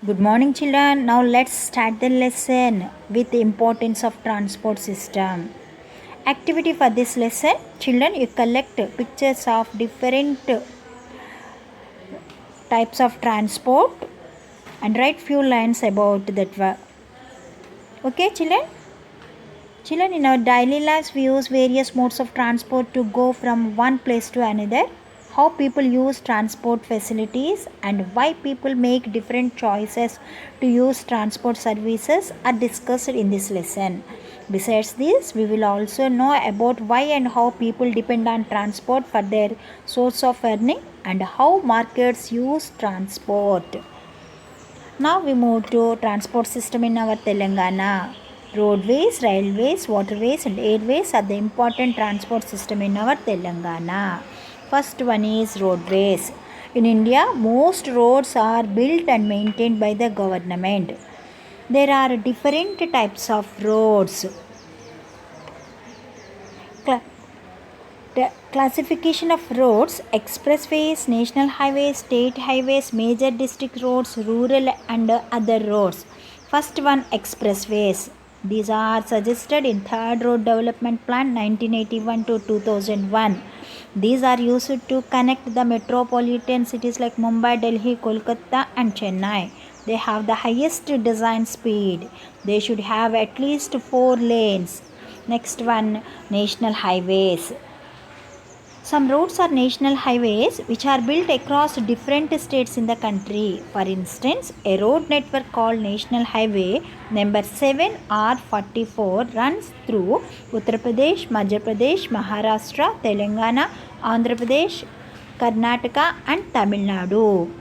Good morning children. Now let's start the lesson with the importance of transport system. Activity for this lesson, children you collect pictures of different types of transport and write few lines about that. Okay children? Children, in our daily lives, we use various modes of transport to go from one place to another. How people use transport facilities and why people make different choices to use transport services are discussed in this lesson. Besides this, we will also know about why and how people depend on transport for their source of earning and how markets use transport. Now we move to transport system in our Telangana. Roadways, railways, waterways and airways are the important transport system in our Telangana. First one is roadways. In India, most roads are built and maintained by the government. There are different types of roads. Classification of roads: expressways, national highways, state highways, major district roads, rural and other roads. First one, expressways. These are suggested in third road development plan 1981 to 2001. These are used to connect the metropolitan cities like Mumbai, Delhi, Kolkata and Chennai. They have the highest design speed. They should have at least 4 lanes. Next one, national highways. Some roads are national highways which are built across different states in the country. For instance, a road network called National Highway number 7 or 44 runs through Uttar Pradesh, Madhya Pradesh, Maharashtra, Telangana, Andhra Pradesh, Karnataka and Tamil Nadu.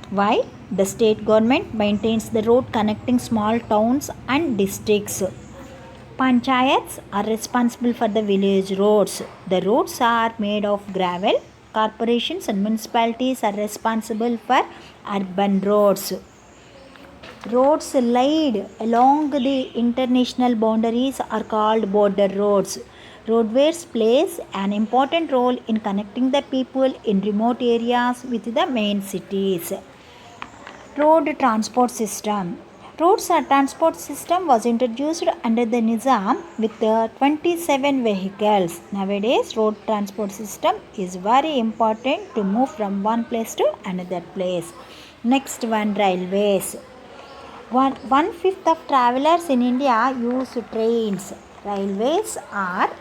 While the state government maintains the road connecting small towns and districts. Panchayats are responsible for the village roads. The roads are made of gravel. Corporations and municipalities are responsible for urban roads. Roads laid along the international boundaries are called border roads. Roadways plays an important role in connecting the people in remote areas with the main cities. Road transport system. Roads transport system was introduced under the Nizam with 27 vehicles. Nowadays, road transport system is very important to move from one place to another place. Next one, railways. One fifth of travelers in India use trains. Railways are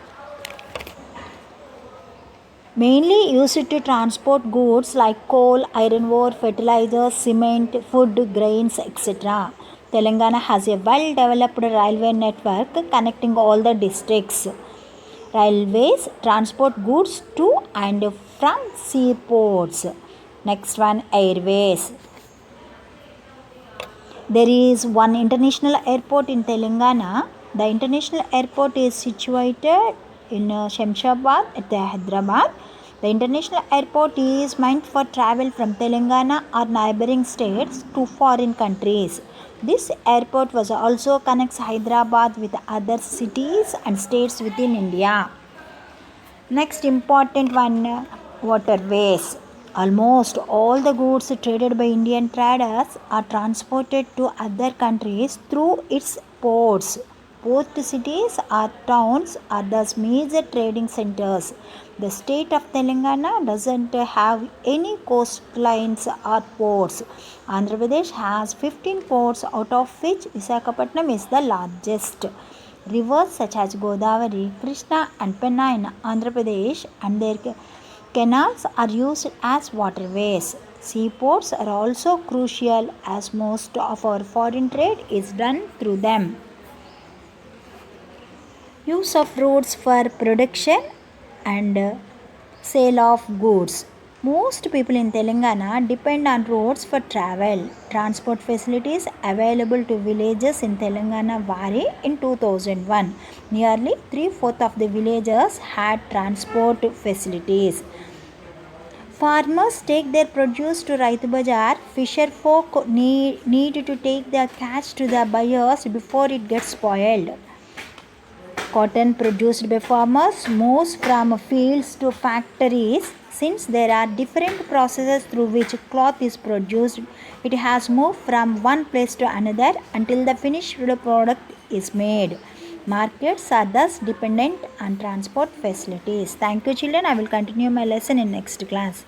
mainly used to transport goods like coal, iron ore, fertilizers, cement, food, grains, etc. Telangana has a well-developed railway network connecting all the districts. Railways transport goods to and from seaports. Next one, airways. There is one international airport in Telangana. The international airport is situated in Shamshabad at Hyderabad. The international airport is meant for travel from Telangana or neighboring states to foreign countries. This airport was also connects Hyderabad with other cities and states within India. Next important one, waterways. Almost all the goods traded by Indian traders are transported to other countries through its ports. Port cities or towns are thus major trading centers. The state of Telangana doesn't have any coastlines or ports. Andhra Pradesh has 15 ports, out of which Visakhapatnam is the largest. Rivers such as Godavari, Krishna and Penna in Andhra Pradesh and their canals are used as waterways. Seaports are also crucial as most of our foreign trade is done through them. Use of roads for production and sale of goods. Most people in Telangana depend on roads for travel. Transport facilities available to villages in Telangana vary. In 2001, nearly 3/4 of the villages had transport facilities. Farmers take their produce to Raitu Bazar. Fisher folk need to take their catch to the buyers before it gets spoiled. Cotton produced by farmers moves from fields to factories. Since there are different processes through which cloth is produced, it has moved from one place to another until the finished product is made. Markets are thus dependent on transport facilities. Thank you, children. I will continue my lesson in next class.